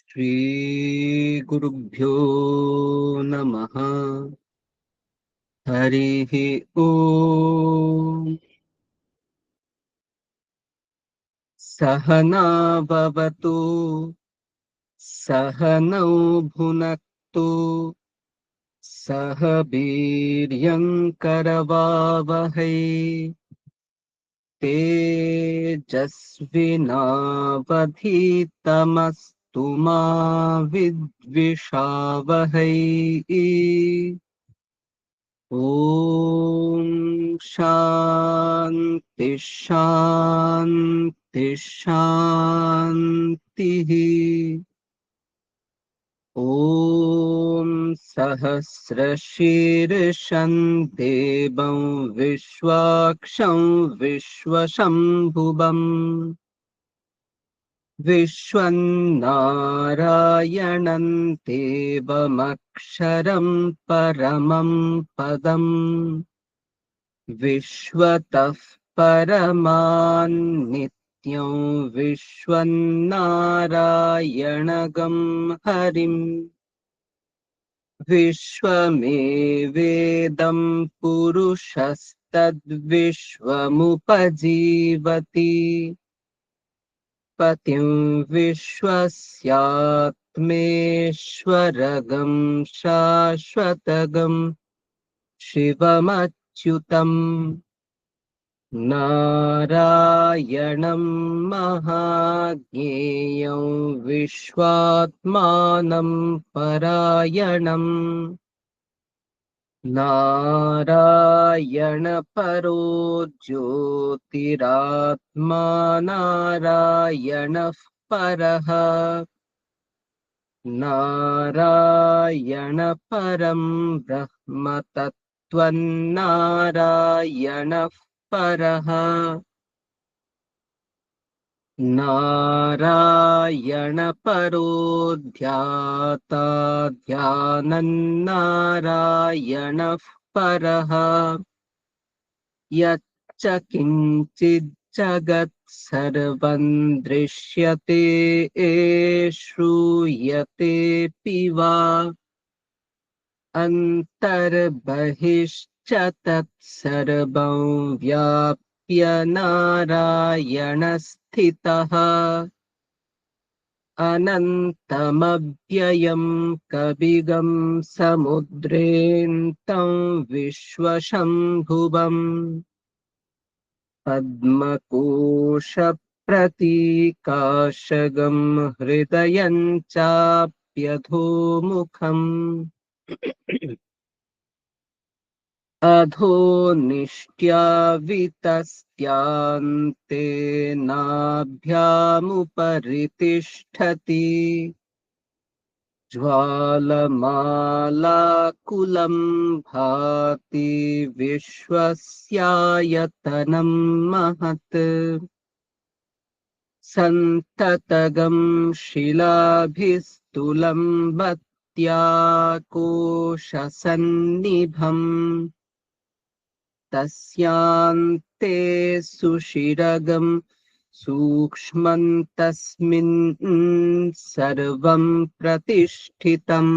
श्रीगुरुभ्यो नमः। हरिः ओम्। सहना भवतु सहनौ भुनक्तु सह वीर्यङ्करवावहै तेजस्विनावधीतमस्तु मा विद्विषावहै। ॐ शान्ति शान्ति शान्तिः। ॐ सहस्रशीर्षं देवं विश्वाक्षं विश्वशम्भुवम् विश्वन्नारायणं देवमक्षरं परमं पदम् विश्वतः परमान्नित्यं विश्वन्नारायणगं हरिम् विश्वमेवेदं पुरुषस्तद्विश्वमुपजीवति पतिं विश्वस्यात्मेश्वरगं शाश्वतगं शिवमच्युतम् नारायणं महाज्ञेयं विश्वात्मानं परायणम् नारायण परो ज्योतिरात्मा नारायणः परः नारायण परं ब्रह्म तत्त्वन्नारायणः परः नारायण परो ध्याता ध्यानन्नारायणः परः यच्च किञ्चित् जगत् सर्वं दृश्यते श्रूयतेऽपि वा अन्तर्बहिश्च तत्सर्वं व्याप्य नारायणस्थितः अनन्तमव्ययं कविगं समुद्रेऽन्तं विश्वशम्भुवम् पद्मकोशप्रतीकाशगं हृदयं चाप्यधोमुखम् अधो निष्ट्यावितस्त्यान्ते नाभ्यामुपरि तिष्ठति ज्वालमालाकुलं भाति विश्वस्यायतनं महत् सन्ततगं शिलाभिस्तुलं बत्याकोशसन्निभम् तस्यान्ते सुषिरगं सूक्ष्मं तस्मिन् सर्वं प्रतिष्ठितम्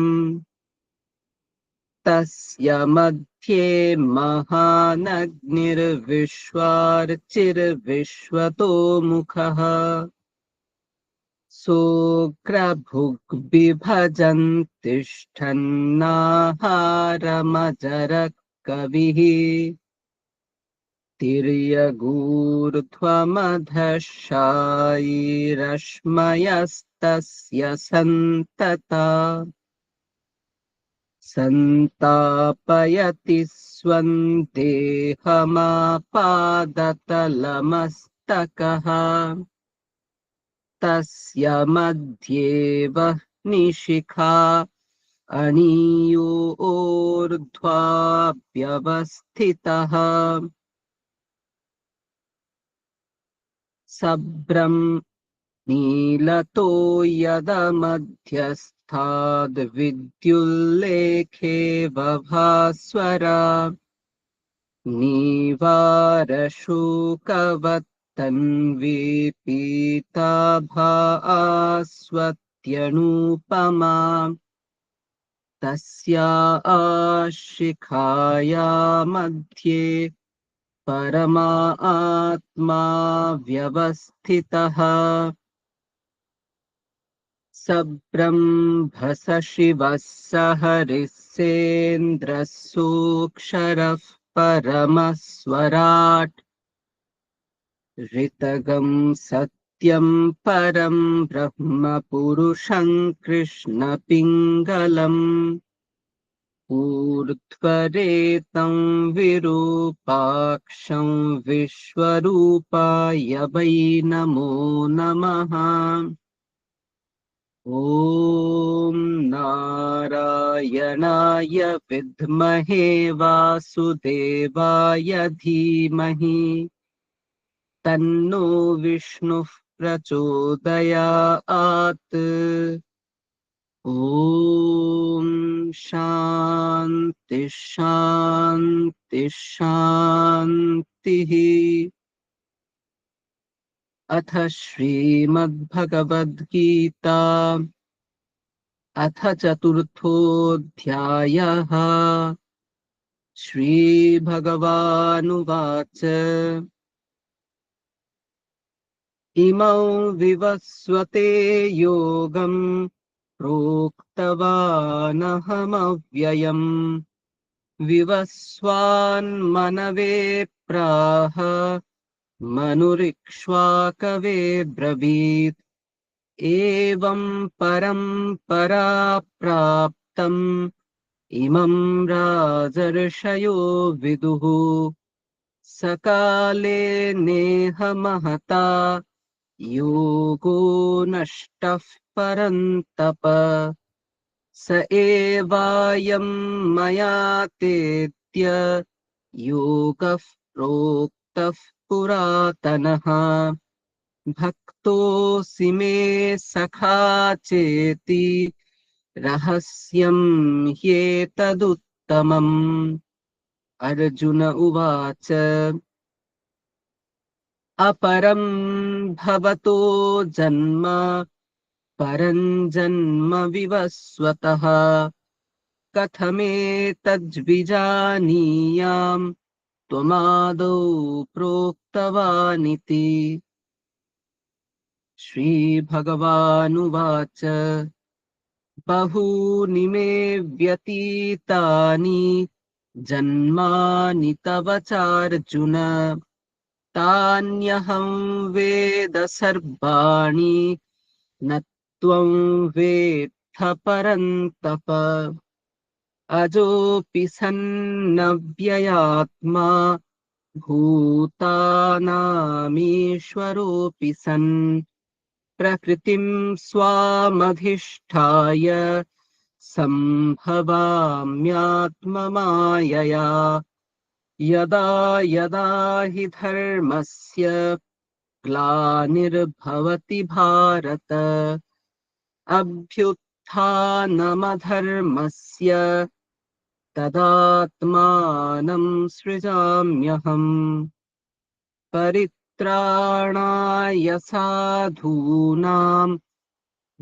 तस्य मध्ये महानग्निर्विश्वार्चिर्विश्वतोमुखः सोऽग्रभुग्बिभजन् तिष्ठन्नाहारमजरः कविः तिर्यगूर्ध्वमधशायीरश्मयस्तस्य सन्तता सन्तापयति स्वं देहमापादतलमस्तकः तस्य मध्ये वह्निशिखा अनीयोर्ध्वाभ्यवस्थितः सब्रं नीलतो यदमध्यस्थाद्विद्युल्लेखे बभास्वरा नीवारशोकवत्तन्वी पीताभास्वत्पदाम्बुजा भास्वत्यनुपमा तस्या शिखाया मध्ये परमात्मा व्यवस्थितः सब्रह्मस शिवः स हरिः सेन्द्रः सूक्षरः परमः स्वराट् ऋतगं सत्यं परं ब्रह्म पुरुषं कृष्णपिङ्गलम् ऊर्ध्वरेतं विरूपाक्षं विश्वरूपाय वै नमो नमः ॐ नारायणाय विद्महे वासुदेवाय धीमहि तन्नो विष्णुः प्रचोदयात् ॐ शान्ति शान्ति शान्तिः अथ श्रीमद्भगवद्गीता अथ चतुर्थोऽध्यायः श्रीभगवानुवाच इमौ विवस्वते योगं प्रोक्तवानहमव्ययम् विवस्वान्मनवे प्राह मनुरिक्ष्वाकवे ब्रवीत् एवं परम्परा प्राप्तम् इमं राजर्षयो विदुः सकाले नेह महता योगो नष्टः परन्तप स एवायं मया तेत्य योगः प्रोक्तः पुरातनः भक्तोऽसि मे सखा चेति रहस्यं ह्येतदुत्तमम् अर्जुन उवाच अपरं भवतो जन्म परं जन्म विवस्वतः कथमेतद्विजानीयाम् त्वमादौ प्रोक्तवानिति श्रीभगवानुवाच बहूनि मे व्यतीतानि जन्मानि तव चार्जुन तान्यहं वेद सर्वाणि न त्वं वेत्थ परन्तप अजोऽपि सन्नव्ययात्मा भूतानामीश्वरोऽपि सन् प्रकृतिं स्वामधिष्ठाय सम्भवाम्यात्ममायया यदा यदा हि धर्मस्य ग्लानिर्भवति भारत अभ्युत्थानमधर्मस्य तदात्मानं सृजाम्यहम् परित्राणाय साधूनां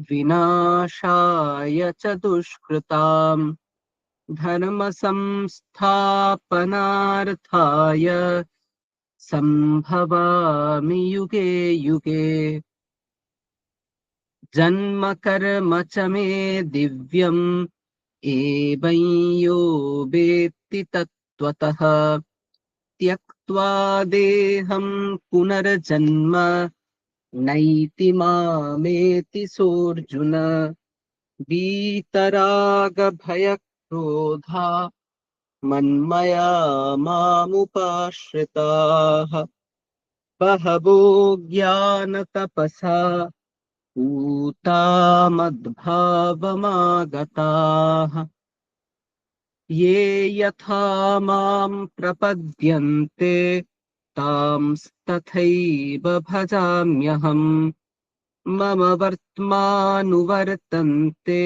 विनाशाय च दुष्कृताम् धर्म संस्थापनार्थाय संभवामि युगे युगे जन्म कर्म च मे दिव्यम् एवं यो वेत्ति तत्त्वतः त्यक्त्वा देहं पुनर्जन्म नैति मामेति सोऽर्जुन वीतरागभयक्रोधा मन्मया मामुपाश्रिताः बहवो ज्ञानतपसा पूता मद्भावमागताः ये यथा मां प्रपद्यन्ते तांस्तथैव भजाम्यहम् मम वर्त्मानुवर्तन्ते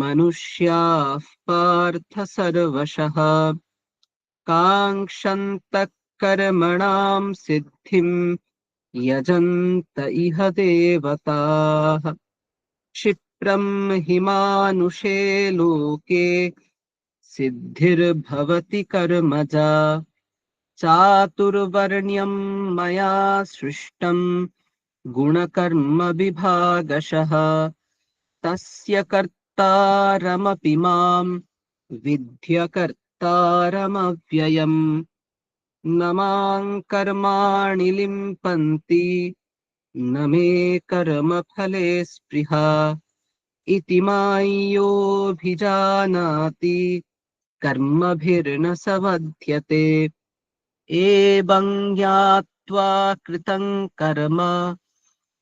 मनुष्याः पार्थ सर्वशः काङ्क्षन्तः कर्मणां सिद्धिं यजन्त इह देवताः क्षिप्रं हि मानुषे लोके सिद्धिर्भवति कर्मजा चातुर्वर्ण्यं मया सृष्टं गुणकर्म विभागशः तस्य कर्तारमपि मां विद्य कर्तारमव्ययम् न मां कर्माणि लिम्पन्ति न मे कर्मफले स्पृहा इति माय्योऽभिजानाति कर्मभिर्न स बध्यते एवं ज्ञात्वा कृतं कर्म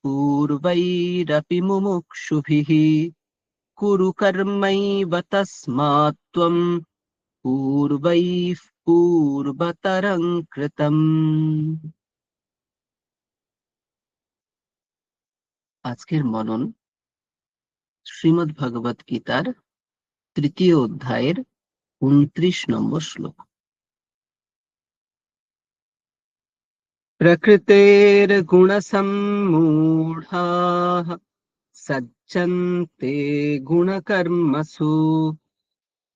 पूर्वैरपि मुमुक्षुभिः कुरु कर्मैव तस्मात् त्वं पूर्वैः पूर्वतरं कृतम्। আজকের মনন শ্রীমদ্ ভগবত গীতার তৃতীয় অধ্যায়ের 29 নম্বর শ্লোক। প্রকৃতের্গুণসম্মূঢ়াঃ সজ্জন্তে গুণকর্মসু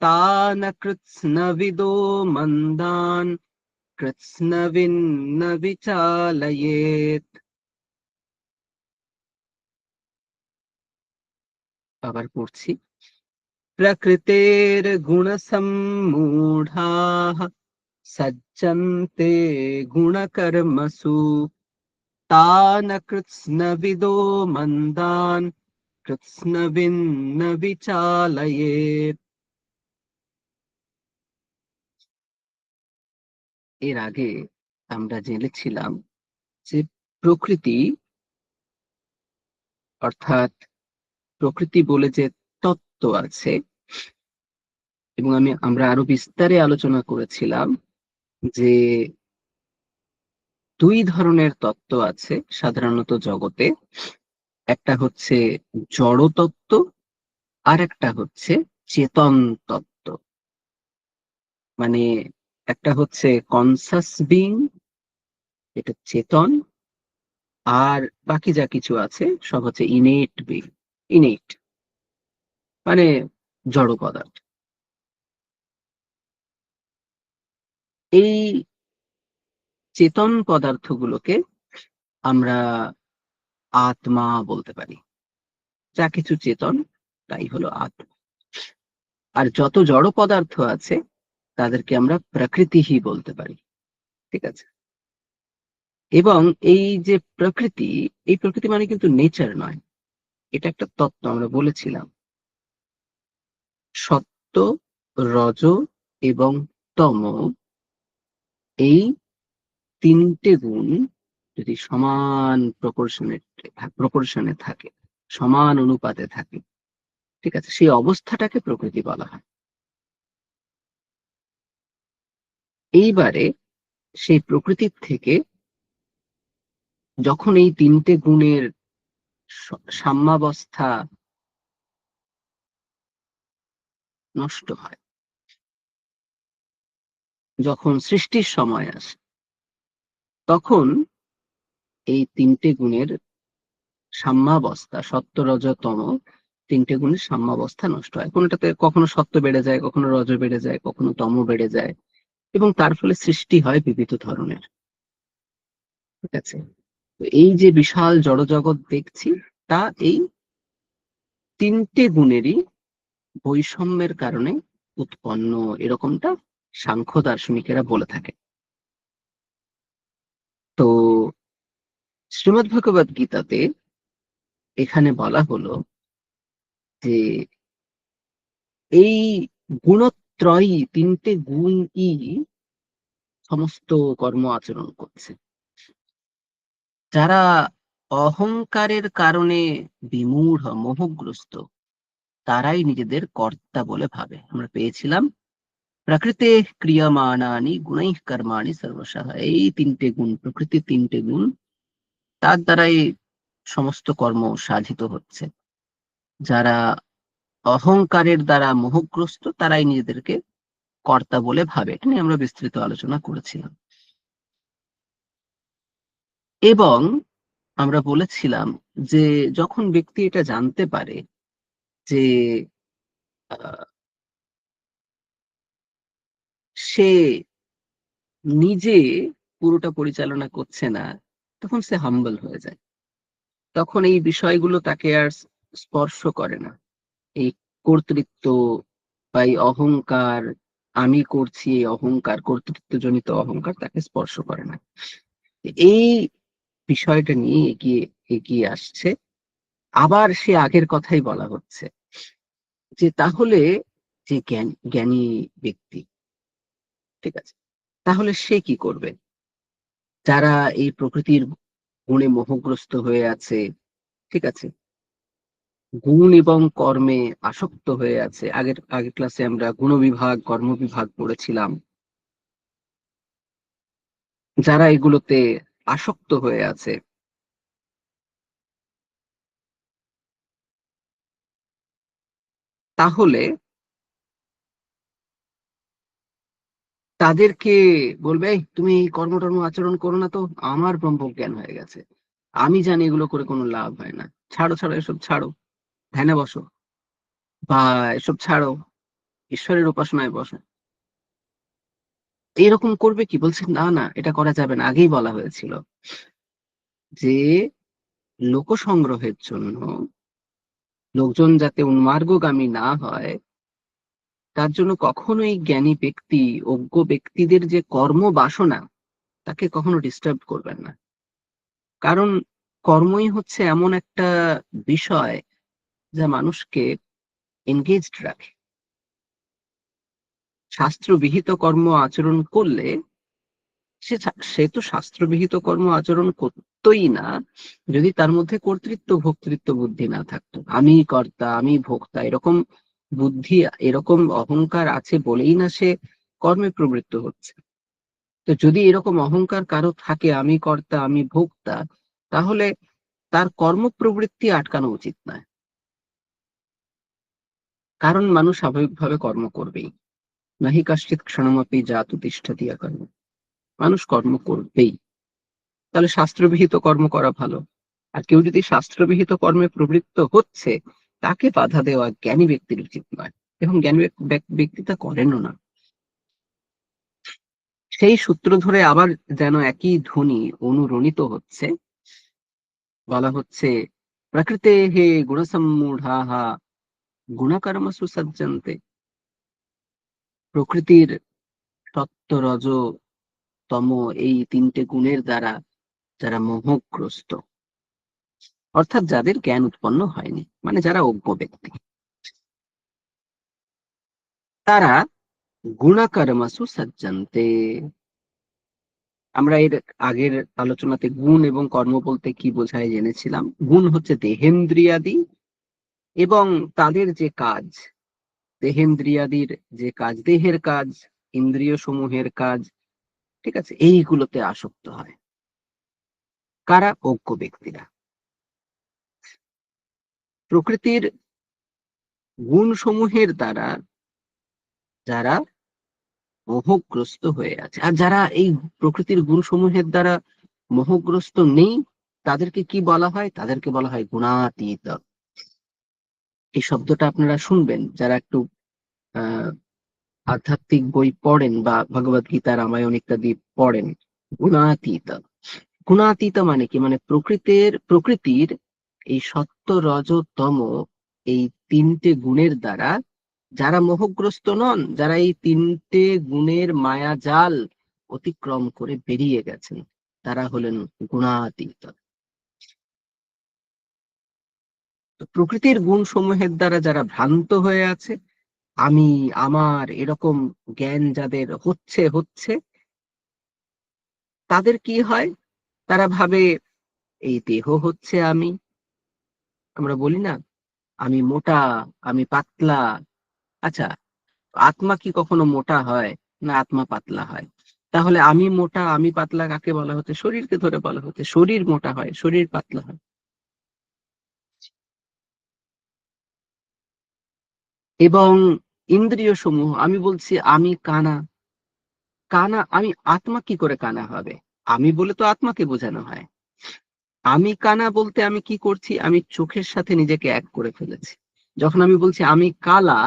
তান কৃৎস্নবিদো মন্দান কৃৎস্নবিন্ন বিচালয়েৎ। আবার পড়ছি, প্রকৃতের্গুণসম্মূঢ়াঃ সজ্জন্তে গুণকর্মসু তান কৃৎস্নবিদো মন্দান কৃৎস্নবিন্ন বিচালয়েৎ। এর আগে আমরা জেনেছিলাম যে প্রকৃতি অর্থাৎ প্রকৃতি বলে যে তত্ত্ব আছে, এবং আমরা আরো বিস্তারে আলোচনা করেছিলাম যে দুই ধরনের তত্ত্ব আছে সাধারণত জগতে। একটা হচ্ছে জড় তত্ত্ব, আর একটা হচ্ছে চেতন তত্ত্ব। মানে একটা হচ্ছে কনসাস বিং, এটা চেতন, আর বাকি যা কিছু আছে সব হচ্ছে ইনেট বিং, ইনেট মানে জড় পদার্থ। এই চেতন পদার্থগুলোকে আমরা আত্মা বলতে পারি। যা কিছু চেতন তাই হলো আত্মা। আর যত জড় পদার্থ আছে তাদেরকে আমরা প্রকৃতিই বলতে পারি। ঠিক আছে? এবং এই যে প্রকৃতি, এই প্রকৃতি মানে কিন্তু নেচার নয়, এটা একটা তত্ত্ব। আমরা বলেছিলাম সত্য, রজ এবং তম, এই তিনটে গুণ যদি সমান প্রপোর্শনে থাকে, সমান অনুপাতে থাকে, ঠিক আছে, সেই অবস্থাটাকে প্রকৃতি বলা হয়। এইবারে সেই প্রকৃতির থেকে যখন এই তিনটে গুণের সাম্যাবস্থা নষ্ট হয়, যখন সৃষ্টির সময় আসে, তখন এই তিনটে গুণের সাম্যাবস্থা, সত্য রজ তম, তিনটে গুণের সাম্যাবস্থা নষ্ট হয়। কোনটাতে কখনো সত্য বেড়ে যায়, কখনো রজ বেড়ে যায়, কখনো তম বেড়ে যায়, এবং তার ফলে সৃষ্টি হয় বিবিধ ধরনের। ঠিক আছে? তো এই যে বিশাল জড়জগৎ দেখছি, তা এই তিনটে গুণেরই বৈষম্যের কারণে উৎপন্ন, এরকমটা সাংখ্য দার্শনিকেরা বলে থাকে। তো শ্রীমদ্ ভগবদ গীতাতে এখানে বলা হলো যে এই গুণত্রয়ী, তিনটে গুণই সমস্ত কর্ম আচরণ করছে। যারা অহংকারের কারণে বিমূঢ়, মোহগ্রস্ত, তারাই নিজেদের কর্তা বলে ভাবে। আমরা পেয়েছিলাম প্রকৃতে ক্রিয়মাণানি গুণৈঃ কর্মাণি সর্বশঃ। এই তিনটে গুণ, প্রকৃতির তিনটে গুণ, তার দ্বারাই সমস্ত কর্ম সাধিত হচ্ছে। যারা অহংকারের দ্বারা মোহগ্রস্ত, তারাই নিজেদেরকে কর্তা বলে ভাবে। এটা নিয়ে আমরা বিস্তৃত আলোচনা করেছিলাম। এবং আমরা বলেছিলাম যে যখন ব্যক্তি এটা জানতে পারে যে আহ, সে নিজে পুরোটা পরিচালনা করছে না, তখন সে হাম্বল হয়ে যায়। তখন এই বিষয়গুলো তাকে আর স্পর্শ করে না। এই কর্তৃত্ব বা এই অহংকার, আমি করছি, এই অহংকার, কর্তৃত্বজনিত অহংকার তাকে স্পর্শ করে না। এই বিষয়টা নিয়ে এগিয়ে এগিয়ে আসছে। আবার সে আগের কথাই বলা হচ্ছে যে তাহলে যে জ্ঞানী ব্যক্তি, ঠিক আছে, তাহলে সে কি করবে? যারা এই প্রকৃতির গুণে মোহগ্রস্ত হয়ে আছে, ঠিক আছে, গুণ এবং কর্মে আসক্ত হয়ে আছে। আগের আগের ক্লাসে আমরা গুণবিভাগ কর্মবিভাগ পড়েছিলাম। যারা এগুলোতে আসক্ত হয়ে আছে, তাহলে তাদেরকে বলবে, "এই, তুমি এই কর্মটর্ম আচরণ করো না তো, আমার ব্রহ্মজ্ঞান হয়ে গেছে, আমি জানি এগুলো করে কোনো লাভ হয় না, ছাড়ো ছাড়ো, এসব ছাড়ো, ধ্যানে বসো, বা এসব ছাড়ো, ঈশ্বরের উপাসনায় বসো।" এরকম করবে কি? বলছে না না, এটা করা যাবে না। আগেই বলা হয়েছিল যে লোক সংগ্রহের জন্য, লোকজন যাতে উন্মার্গগামী না হয়, তার জন্য কখনোই জ্ঞানী ব্যক্তি, অজ্ঞ ব্যক্তিদের যে কর্ম বাসনা, তাকে কখনো ডিস্টার্ব করবেন না। কারণ কর্মই হচ্ছে এমন একটা বিষয় যা মানুষকে এনগেজড রাখে। শাস্ত্রবিহিত কর্ম আচরণ করলে সে তো শাস্ত্রবিহিত কর্ম আচরণ করতোই না যদি তার মধ্যে কর্তৃত্ব ভোক্তৃত্ব বুদ্ধি না থাকতো। আমি কর্তা, আমি ভোক্তা, এরকম বুদ্ধি, এরকম অহংকার আছে বলেই না সে কর্মে প্রবৃত্ত হচ্ছে। তো যদি এরকম অহংকার কারো থাকে, আমি কর্তা, আমি ভোক্তা, তাহলে তার কর্মপ্রবৃত্তি আটকানো উচিত নয়। কারণ মানুষ স্বাভাবিকভাবে কর্ম করবেই। নাহি কাশ্চিৎ ক্ষণমপি জাতু তিষ্ঠতি কর্ম, মানুষ কর্ম করবেই। তাহলে শাস্ত্রবিহিত কর্ম করা ভালো। আর কেউ যদি শাস্ত্রবিহিত কর্মে প্রবৃত্ত হচ্ছে, তাকে বাধা দেওয়া জ্ঞানী ব্যক্তির উচিত নয়, এবং জ্ঞানী ব্যক্তি তা করেনও না। সেই সূত্র ধরে আবার যেন একই ধ্বনি অনুরণিত হচ্ছে। বলা হচ্ছে, প্রকৃতে হে গুণসম্মূঢ়া গুণকর্মসু সজ্জন্তে। প্রকৃতির সত্য, রজ, তম, এই তিনটে গুণের দ্বারা যারা মোহগ্রস্ত, অর্থাৎ যাদের জ্ঞান উৎপন্ন হয়নি, মানে যারা অজ্ঞ ব্যক্তি, তারা গুণকর্মসু সজ্জন্তে। আমরা এর আগের আলোচনাতে গুণ এবং কর্ম বলতে কি বোঝায় জেনেছিলাম। গুণ হচ্ছে দেহেন্দ্রিয়াদি এবং তাদের যে কাজ, দেহেন্দ্রিয়াদির যে কাজ, দেহের কাজ, ইন্দ্রিয় সমূহের কাজ, ঠিক আছে, এইগুলোতে আসক্ত হয় কারা? অজ্ঞ ব্যক্তিরা। প্রকৃতির গুণ সমূহের দ্বারা যারা মোহগ্রস্ত হয়ে আছে, আর যারা এই প্রকৃতির গুণ সমূহের দ্বারা মোহগ্রস্ত নেই, তাদেরকে কি বলা হয়? তাদেরকে বলা হয় গুণাতীত। এই শব্দটা আপনারা শুনবেন যারা একটু আহ আধ্যাত্মিক বই পড়েন বা ভগবদ গীতা, রামায়ণ ইত্যাদি পড়েন। গুণাতীত, গুণাতীত মানে কি? মানে প্রকৃতির এই সত্য, রজ, তম, এই তিনটে গুণের দ্বারা যারা মোহগ্রস্ত নন, যারা এই তিনটে গুণের মায়াজাল অতিক্রম করে বেরিয়ে গেছেন, তারা হলেন গুণাতীত। তো প্রকৃতির গুণ সমূহের দ্বারা যারা ভ্রান্ত হয়ে আছে, আমি, আমার, এরকম জ্ঞান যাদের হচ্ছে হচ্ছে তাদের কি হয়? তারা ভাবে এই দেহ হচ্ছে আমি। আমরা বলি না, আমি মোটা, আমি পাতলা। আচ্ছা, আত্মা কি কখনো মোটা হয়? না, আত্মা পাতলা হয়। তাহলে আমি মোটা, আমি পাতলা কাকে বলা হচ্ছে? শরীরকে ধরে বলা হচ্ছে। শরীর মোটা হয়, শরীর পাতলা হয়। এবং ইন্দ্রিয় সমূহ, আমি বলছি আমি কানা, কানা আমি, আত্মা কি করে কানা হবে? আমি বলে তো আত্মাকে বোঝানো হয়। আমি কানা বলতে আমি কি করছি, আমি চোখের সাথে নিজেকে এক করে ফেলেছি। যখন আমি বলছি আমি কালা,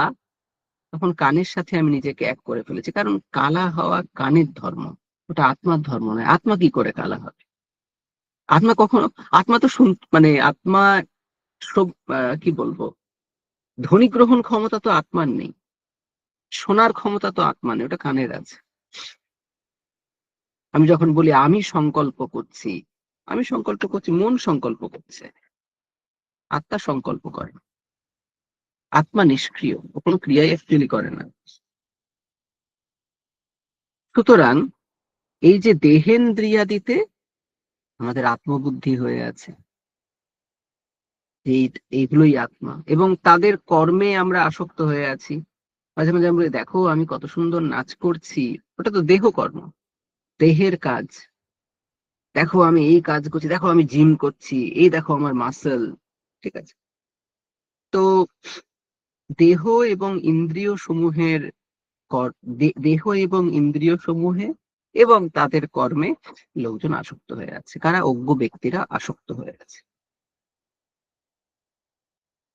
তখন কানের সাথে আমি নিজেকে এক করে ফেলেছি, কারণ কালা হওয়া কানের ধর্ম, ওটা আত্মার ধর্ম নয়। আত্মা কি করে কালা হবে? আত্মা কখনো, আত্মা তো মানে আত্মা সব, কি বলবো, ধ্বনি গ্রহণ ক্ষমতা তো আত্মার নেই, শোনার ক্ষমতা তো আত্মা নেই, ওটা কানের আছে। আমি যখন বলি আমি সংকল্প করছি, আমি সংকল্প করছি, মন সংকল্প করছে, আত্মা সংকল্প করে। আত্মা নিষ্ক্রিয়, ও কোনো ক্রিয়াই অ্যাকচুয়ালি করে না। সুতরাং এই যে দেহেন্দ্রিয়াদিতে আমাদের আত্মবুদ্ধি হয়ে আছে, এই এইগুলোই আত্মা, এবং তাদের কর্মে আমরা আসক্ত হয়ে আছি। মাঝে মাঝে আমরা বলি, দেখো আমি কত সুন্দর নাচ করছি, ওটা তো দেহ কর্ম, দেহের কাজ। দেখো আমি এই কাজ করছি, দেখো আমি জিম করছি, এই দেখো আমার মাসেল। ঠিক আছে, তো দেহ এবং ইন্দ্রিয় সমূহের দেহ এবং ইন্দ্রিয় সমূহে এবং তাদের কর্মে লোকজন আসক্ত হয়ে আছে। কারা? অজ্ঞ ব্যক্তিরা আসক্ত হয়ে আছে,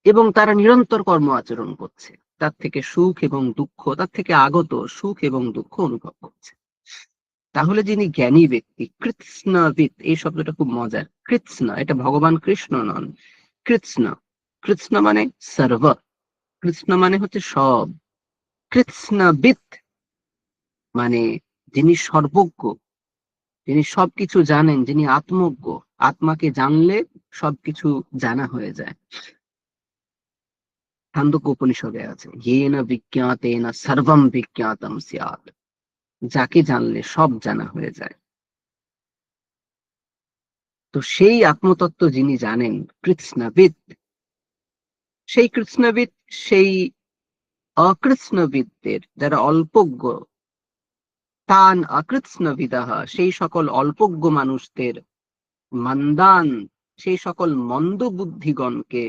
এবং তারা নিরন্তর কর্ম আচরণ করছে, তার থেকে সুখ এবং দুঃখ, তার থেকে আগত সুখ এবং দুঃখ অনুভব করছে। তাহলে যিনি জ্ঞানী ব্যক্তি, কৃৎস্নবিদ, এই শব্দটা খুব মজার। কৃৎস্ন, এটা ভগবান কৃষ্ণ নন, কৃৎস্ন। কৃৎস্ন মানে সর্ব, কৃষ্ণ মানে হচ্ছে সব। কৃৎস্নবিদ মানে যিনি সর্বজ্ঞ, যিনি সবকিছু জানেন, যিনি আত্মজ্ঞ। আত্মাকে জানলে সবকিছু জানা হয়ে যায়। ছান্দোক্য উপনিষদে আছে, ইয়েন বিজ্ঞাতেন সর্বম বিজ্ঞাতম স্যাৎ, যাকে জানলে সব জানা হয়ে যায়। তো সেই আত্মতত্ত্ব যিনি জানেন, কৃৎস্নবিদ, সেই কৃৎস্নবিদ, সেই অকৃৎস্নবিদদের, যারা অল্পজ্ঞ, তান অকৃৎস্নবিদাহ, সেই সকল অল্পজ্ঞ মানুষদের, মন্দান, সেই সকল মন্দ বুদ্ধিগণকে,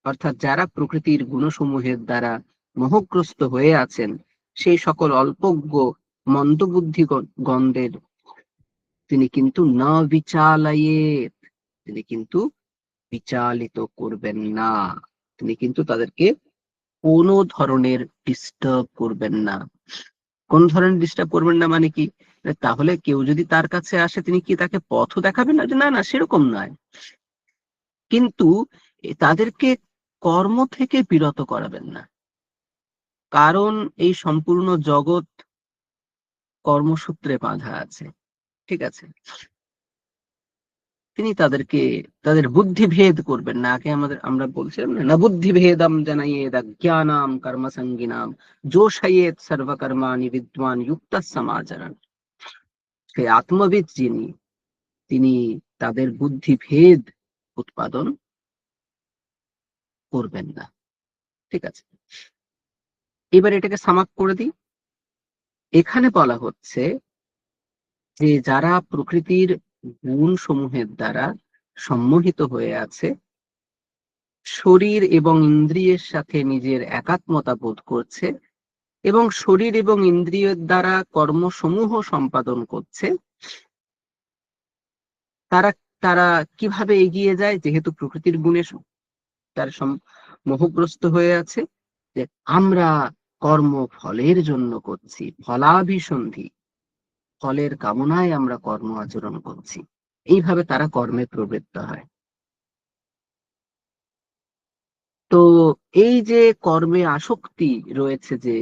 অর্থাৎ যারা প্রকৃতির গুণসমূহের দ্বারা মোহগ্রস্ত হয়ে আছেন, সেই সকল অল্পজ্ঞ মন্দবুদ্ধি গণদের তিনি কিন্তু না বিচালায়েত, তিনি কিন্তু বিচালিত করবেন না, তিনি কিন্তু তাদেরকে কোনো ধরনের ডিস্টার্ব করবেন না। কোন ধরনের ডিস্টার্ব করবেন না মানে কি? তাহলে কেউ যদি তার কাছে আসে, তিনি কি তাকে পথও দেখাবেন না? যে না না, সেরকম নয়, কিন্তু তাদেরকে কর্ম থেকে বিরত করাবেন না, কারণ এই সম্পূর্ণ জগৎ কর্মসূত্রে বাঁধা আছে। ঠিক আছে, তিনি তাদেরকে, তাদের বুদ্ধি ভেদ করবেন না। আগে আমরা বলছিলাম না, বুদ্ধি ভেদম জানাইয়েদ জ্ঞানাম কর্মসঙ্গিনাম যোশায়েত সর্বকর্মাণি বিদ্বান যুক্ত সমাচরণ। সেই আত্মবিদ যিনি, তিনি তাদের বুদ্ধি ভেদ উৎপাদন করবেন না। ঠিক আছে, এবার এটাকে সামাপ করে দিই। এখানে বলা হচ্ছে যে যারা প্রকৃতির গুণ সমূহের দ্বারা সম্মোহিত হয়ে আছে, শরীর এবং ইন্দ্রিয়ের সাথে নিজের একাত্মতা বোধ করছে, এবং শরীর এবং ইন্দ্রিয়ের দ্বারা কর্মসমূহ সম্পাদন করছে, তারা তারা কিভাবে এগিয়ে যায়? যেহেতু প্রকৃতির গুণে তার মোহগ্রস্ত হয়ে আছে, যে আমরা কর্ম ফলের জন্য করছি, ফলাভিসন্ধি, ফলের কামনায় আমরা কর্ম আচরণ করছি, এইভাবে তারা কর্মে প্রবৃত্ত হয়। তো এই যে কর্মে আসক্তি রয়েছে যে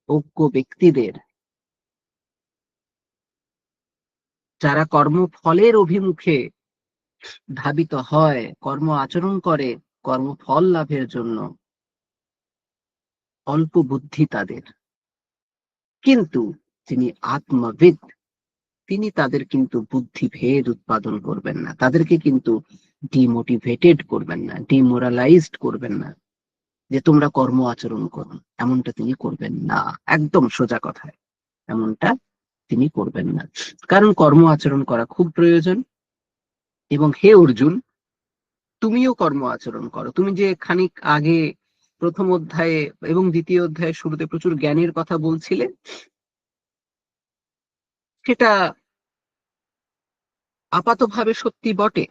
অজ্ঞ ব্যক্তিদের, যারা কর্মফলের অভিমুখে ধাবিত হয়, কর্ম আচরণ করে কর্মফল লাভের জন্য, অল্প বুদ্ধি তাদের, কিন্তু যিনি আত্মবিদ, তিনি তাদের কিন্তু বুদ্ধি ভেদ উৎপাদন করবেন না, তাদেরকে কিন্তু ডিমোটিভেটেড করবেন না, ডিমোরালাইজড করবেন না, যে তোমরা কর্ম আচরণ করো, এমনটা তিনি করবেন না। একদম সোজা কথায় এমনটা তিনি করবেন না, কারণ কর্ম আচরণ করা খুব প্রয়োজন। এবং হে অর্জুন, তুমিও কর্ম আচরণ করো। তুমি যে খানিক আগে প্রথম অধ্যায়ে এবং দ্বিতীয় অধ্যায়ের শুরুতে প্রচুর জ্ঞানের কথা বলছিলে, সেটা আপাতভাবে সত্যি বটে,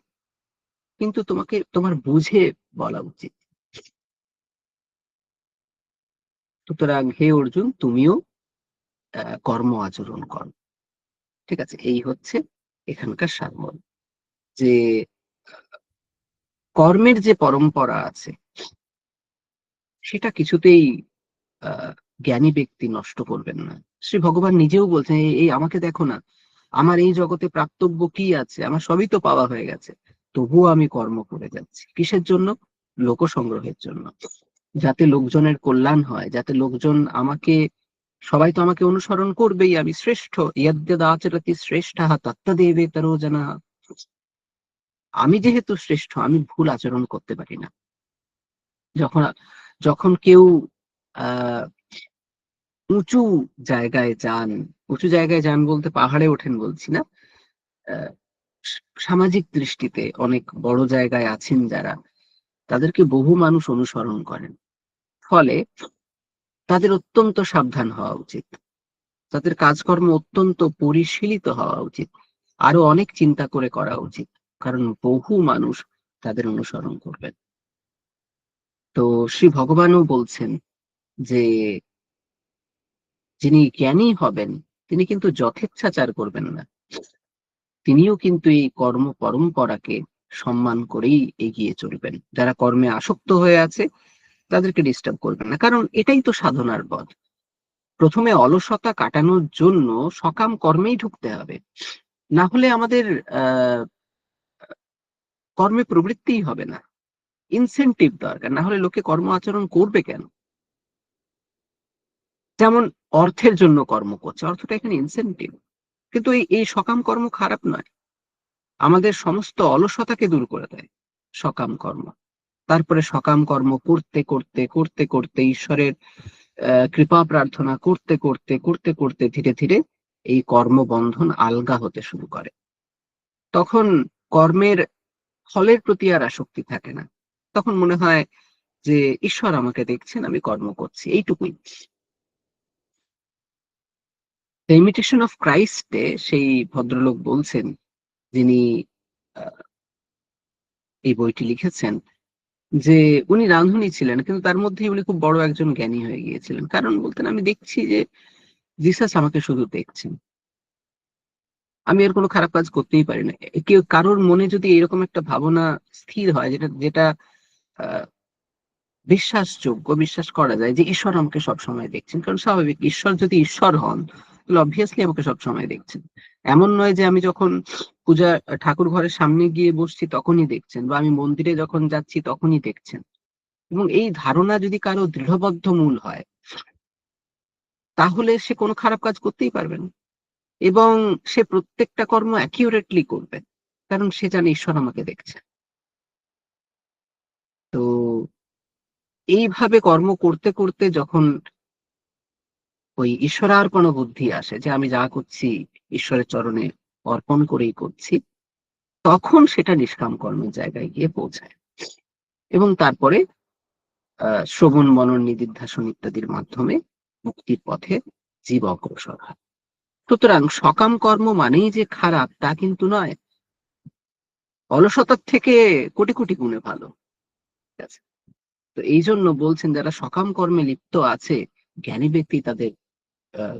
কিন্তু তোমাকে তোমার বুঝে বলা উচিত। সুতরাং হে অর্জুন, তুমিও কর্ম আচরণ করো। ঠিক আছে, এই হচ্ছে এখানকার সারমর্ম, যে কর্মের যে পরম্পরা আছে সেটা কিছুতেই জ্ঞানী ব্যক্তি নষ্ট করবেন না। শ্রী ভগবান নিজেও বলছেন, এই আমাকে দেখো না, আমার এই জগতে প্রাপ্তব্য কি আছে, আমার সবই তো পাওয়া হয়ে গেছে, তবুও আমি কর্ম করে যাচ্ছি। কিসের জন্য? লোক সংগ্রহের জন্য, যাতে লোকজনের কল্যাণ হয়, যাতে লোকজন আমাকে, সবাই তো আমাকে অনুসরণ করবেই, আমি শ্রেষ্ঠ। ইয়দ্যদাচরতি শ্রেষ্ঠঃ তত্তদেবেতরো জনাঃ। আমি যেহেতু শ্রেষ্ঠ, আমি ভুল আচরণ করতে পারি না। যখন যখন কেউ আহ উঁচু জায়গায় যান, উঁচু জায়গায় যান বলতে পাহাড়ে ওঠেন বলছি না, আহ, সামাজিক দৃষ্টিতে অনেক বড় জায়গায় আছেন যারা, তাদেরকে বহু মানুষ অনুসরণ করেন। ফলে তাদের অত্যন্ত সাবধান হওয়া উচিত, তাদের কাজকর্ম অত্যন্ত পরিশীলিত হওয়া উচিত, আরো অনেক চিন্তা করে করা উচিত, কারণ বহু মানুষ তাদের অনুসরণ করবেন। তো শ্রী ভগবানও বলছেন যে যিনি জ্ঞানী হবেন তিনি কিন্তু যথেচ্ছাচার করবেন না, তিনিও কিন্তু এই কর্ম পরম্পরাকে সম্মান করেই এগিয়ে চলবেন। যারা কর্মে আসক্ত হয়ে আছে তাদেরকে ডিস্টার্ব করবেন না, কারণ এটাই তো সাধনার পথ। প্রথমে অলসতা কাটানোর জন্য সকাম কর্মেই ঢুকতে হবে, না হলে আমাদের আহ কর্মে প্রবৃত্তিই হবে না। ইনসেনটিভ দরকার, না হলে লোকে কর্ম আচরণ করবে কেন? যেমন অর্থের জন্য কর্ম করছে, অর্থটা এখানে ইনসেনটিভ। কিন্তু এই সকাম কর্ম খারাপ নয়, আমাদের সমস্ত অলসতাকে দূর করে দেয় সকাম কর্ম। তারপরে সকাম কর্ম করতে করতে করতে করতে ঈশ্বরের কৃপা প্রার্থনা করতে করতে করতে করতে ধীরে ধীরে এই কর্মবন্ধন আলগা হতে শুরু করে। তখন কর্মের ফলের প্রতি আর আসক্তি থাকে না, তখন মনে হয় যে ঈশ্বর আমাকে দেখছেন, আমি কর্ম করছি, এইটুকুই। ইমিটেশন অফ ক্রাইস্টে সেই ভদ্রলোক বলছেন, যিনি আহ, এই বইটি লিখেছেন, যে উনি রাঁধুনি ছিলেন, কিন্তু তার মধ্যেই উনি খুব বড় একজন জ্ঞানী হয়ে গিয়েছিলেন। কারণ বলতেন, আমি দেখছি যে জিসাস আমাকে শুধু দেখছেন, আমি এর কোনো খারাপ কাজ করতেই পারি না। কেউ কারোর মনে যদি এরকম একটা ভাবনা স্থির হয়, যেটা যেটা আহ, বিশ্বাসযোগ্য, বিশ্বাস করা যায় যে ঈশ্বর আমাকে সবসময় দেখছেন, কারণ স্বাভাবিক, ঈশ্বর যদি ঈশ্বর হন তাহলে অবভিয়াসলি আমাকে সবসময় দেখছেন। এমন নয় যে আমি যখন পূজা ঠাকুর ঘরের সামনে গিয়ে বসছি তখনই দেখছেন, বা আমি মন্দিরে যখন যাচ্ছি তখনই দেখছেন। এবং এই ধারণা যদি কারো দৃঢ়বদ্ধ মূল হয়, তাহলে সে কোনো খারাপ কাজ করতেই পারবে না, এবং সে প্রত্যেকটা কর্ম অ্যাকিউরেটলি করবে, কারণ সে জানে ঈশ্বর আমাকে দেখছে। তো এইভাবে কর্ম করতে করতে যখন ওই ঈশ্বরার্পণ বুদ্ধি আসে, যে আমি যা করছি ঈশ্বরের চরণে অর্পণ করেই করছি, তখন সেটা নিষ্কাম কর্মের জায়গায় গিয়ে পৌঁছায়। এবং তারপরে শ্রবণ মনন নিদিধ্যাসন ইত্যাদির মাধ্যমে মুক্তির পথে জীব অগ্রসর হয়। সুতরাং সকাম কর্ম মানেই যে খারাপ তা কিন্তু নয়, অলসতার থেকে কোটি কোটি গুণে ভালো। ঠিক আছে, তো এই জন্য বলছেন যারা সকাম কর্মে লিপ্ত আছে, জ্ঞানী ব্যক্তি তাদের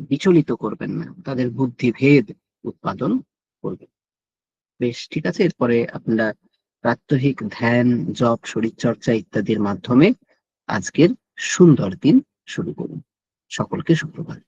বিচলিত করবেন না, তাদের বুদ্ধি ভেদ উৎপাদন করবেন। বেশ, ঠিক আছে, এরপরে আপনারা প্রাত্যহিক ধ্যান, জপ, শরীরচর্চা ইত্যাদির মাধ্যমে আজকের সুন্দর দিন শুরু করুন। সকলকে সুপ্রভাত।